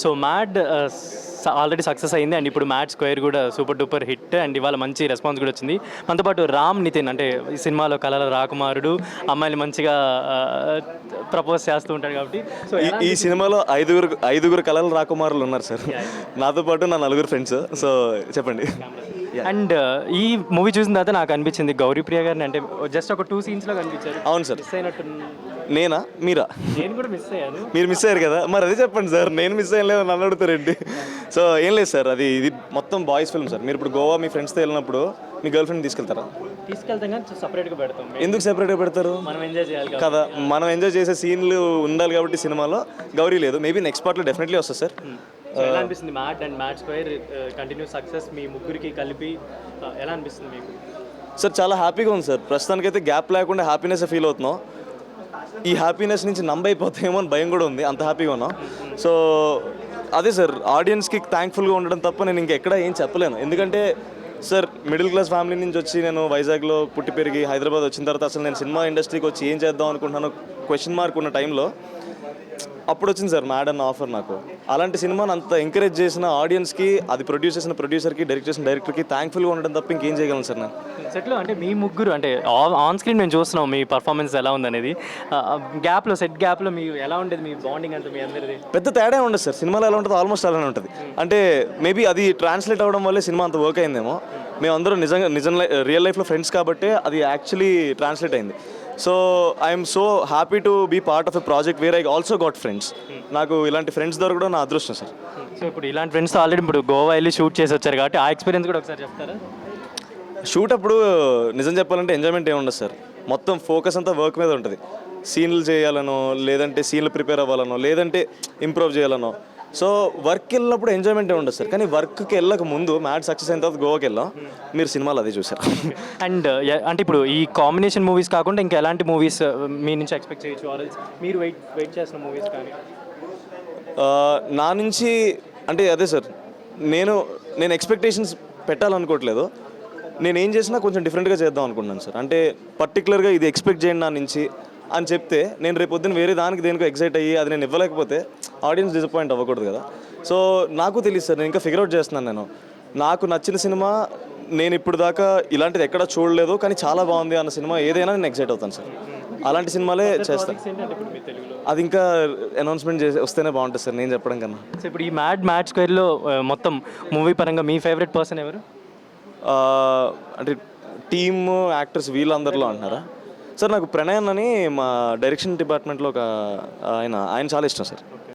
So mad already success అయింది and ఇప్పుడు mad square కూడా సూపర్ డూపర్ హిట్ అండ్ ఇవాళ మంచి రెస్పాన్స్ కూడా వచ్చింది. మనతో పాటు రామ్ నితిన్ అంటే ఈ సినిమాలో కళల రాకుమారుడు అమ్మాయిలు మంచిగా ప్రపోజ్ చేస్తూ ఉంటాడు కాబట్టి సో ఈ సినిమాలో ఐదుగురు కళలు రాకుమారులు ఉన్నారు సార్. నాతో పాటు నా నలుగురు ఫ్రెండ్స్. సో చెప్పండి. అండ్ ఈ మూవీ చూసిన తర్వాత నాకు అనిపించింది గౌరీప్రియ గారిని అంటే జస్ట్ ఒక 2 scenes లో కనిపించారు. అవును సార్. మిస్ అయినట్టు నేనా మీరా? నేను కూడా మిస్ అయ్యాను. మీరు మిస్ అయ్యారు కదా, మరి అదే చెప్పండి సార్. నేను మిస్ అయ్యలేదు నన్ను అడుగుతారండి. సో ఏం లేదు సార్, ఇది మొత్తం బాయ్స్ ఫిల్మ్ సార్. మీరు ఇప్పుడు గోవా మీ ఫ్రెండ్స్తో వెళ్ళినప్పుడు మీ గర్ల్ ఫ్రెండ్ తీసుకెళ్తారా? తీసుకెళ్తాం కానీ సపరేట్గా పెడతాం. ఎందుకు సెపరేట్గా పెడతారు? మనం ఎంజాయ్ చేయాలి కదా, మనం ఎంజాయ్ చేసే సీన్లు ఉండాలి కాబట్టి సినిమాలో. గౌరీ లేదు, మేబీ నెక్స్ట్ పార్ట్లో డెఫినెట్లీ వస్తుంది సార్. ఎలా అనిపిస్తుంది mad and mad square continue success మీ ముగ్గురికి కలిపి ఎలా అనిపిస్తుంది మీకు? సార్ చాలా హ్యాపీగా ఉంది సార్. ప్రస్తుతానికైతే గ్యాప్ లేకుండా హ్యాపీనెస్ ఫీల్ అవుతున్నాం. ఈ హ్యాపీనెస్ నుంచి నంబైపోతాయేమో అని భయం కూడా ఉంది, అంత హ్యాపీగా ఉన్నాం. సో అదే సార్, ఆడియన్స్కి థ్యాంక్ఫుల్గా ఉండడం తప్ప నేను ఇంకెక్కడ ఏం చెప్పలేను. ఎందుకంటే సార్ మిడిల్ క్లాస్ ఫ్యామిలీ నుంచి వచ్చి నేను వైజాగ్లో పుట్టి పెరిగి హైదరాబాద్ వచ్చిన తర్వాత అసలు నేను సినిమా ఇండస్ట్రీకి వచ్చి ఏం చేద్దాం అనుకుంటున్నాను క్వశ్చన్ మార్క్ ఉన్న టైంలో అప్పుడు వచ్చింది సార్ మ్యాడ్ అన్న ఆఫర్ నాకు. అలాంటి సినిమాని అంత ఎంకరేజ్ చేసిన ఆడియన్స్కి, అది ప్రొడ్యూస్ చేసిన ప్రొడ్యూసర్కి, డైరెక్ట్ చేసిన డైరెక్టర్కి థ్యాంక్ఫుల్గా ఉండడం తప్ప ఇంకేం చేయగలను సార్ నేను. సెట్లో అంటే మీ ముగ్గురు అంటే ఆన్ స్క్రీన్ మేము చూస్తున్నాం మీ పర్ఫార్మెన్స్ ఎలా ఉందనేది. గ్యాప్లో సెట్ గ్యాప్లో మీ ఎలా ఉండేది మీ బాండింగ్ అంటే మీ అందరిది? పెద్ద తేడా ఉండదు సార్. సినిమాలో ఎలా ఉంటుంది ఆల్మోస్ట్ అలానే ఉంటుంది. అంటే మేబీ అది ట్రాన్స్లేట్ అవ్వడం వల్లే సినిమా అంత వర్క్ అయిందేమో. మేమందరం నిజం రియల్ లైఫ్లో ఫ్రెండ్స్ కాబట్టి అది యాక్చువల్లీ ట్రాన్స్లేట్ అయింది. So I'm so happy to be part of a project where I also got friends. నాకు ఇలాంటి ఫ్రెండ్స్ దొరకడం నా అదృష్టం సార్. సో ఇప్పుడు ఇలాంటి ఫ్రెండ్స్ ఆల్రెడీ ఇప్పుడు గోవా వెళ్ళి షూట్ చేసి వచ్చారు కాబట్టి ఆ ఎక్స్పీరియన్స్ కూడా ఒకసారి చెప్తారా? షూట్ అప్పుడు నిజం చెప్పాలంటే ఎంజాయ్మెంట్ ఏమి ఉండదు సార్. మొత్తం ఫోకస్ అంతా వర్క్ మీద ఉంటుంది. సీన్లు చేయాలనో, లేదంటే సీన్లు ప్రిపేర్ అవ్వాలనో, లేదంటే ఇంప్రూవ్ చేయాలనో. సో వర్క్ వెళ్ళినప్పుడు ఎంజాయ్మెంట్ ఉండదు సార్. కానీ వర్క్కి వెళ్ళక ముందు మ్యాడ్ సక్సెస్ అయిన తర్వాత గోవాకి వెళ్ళాం. మీరు సినిమాలు అదే చూసారు. అండ్ అంటే ఇప్పుడు ఈ కాంబినేషన్ మూవీస్ కాకుండా ఇంకా ఎలాంటి మూవీస్ మీ నుంచి ఎక్స్పెక్ట్ చేయొచ్చు? ఆర్ఎల్స్ మీరు వెయిట్ చేసిన మూవీస్ కానీ? నా నుంచి అంటే అదే సార్, నేను ఎక్స్పెక్టేషన్స్ పెట్టాలనుకోవట్లేదు. నేను ఏం చేసినా కొంచెం డిఫరెంట్గా చేద్దాం అనుకుంటున్నాను సార్. అంటే పర్టికులర్గా ఇది ఎక్స్పెక్ట్ చేయండి నా నుంచి అని చెప్తే నేను రేపు పొద్దున్న వేరే దేనికో ఎక్సైట్ అయ్యి అది నేను ఇవ్వలేకపోతే ఆడియన్స్ డిసప్పాయింట్ అవ్వకూడదు కదా. సో నాకు తెలియదు సార్, నేను ఇంకా ఫిగర్ అవుట్ చేస్తున్నాను. నాకు నచ్చిన సినిమా నేను ఇప్పుడు దాకా ఇలాంటిది ఎక్కడా చూడలేదు కానీ చాలా బాగుంది అన్న సినిమా ఏదైనా నేను ఎక్సైట్ అవుతాను సార్. అలాంటి సినిమాలే చేస్తాను. అది ఇంకా అనౌన్స్మెంట్ వస్తేనే బాగుంటుంది సార్, నేను చెప్పడం కన్నా. సో ఇప్పుడు ఈ మ్యాడ్ స్క్వేర్లో మొత్తం మూవీ పరంగా మీ ఫేవరెట్ పర్సన్ ఎవరు? అంటే టీమ్ యాక్టర్స్ వీళ్ళందరిలో అంటున్నారా సార్? నాకు ప్రణయన్ అని మా డైరెక్షన్ డిపార్ట్మెంట్లో ఒక ఆయన చాలా ఇష్టం సార్.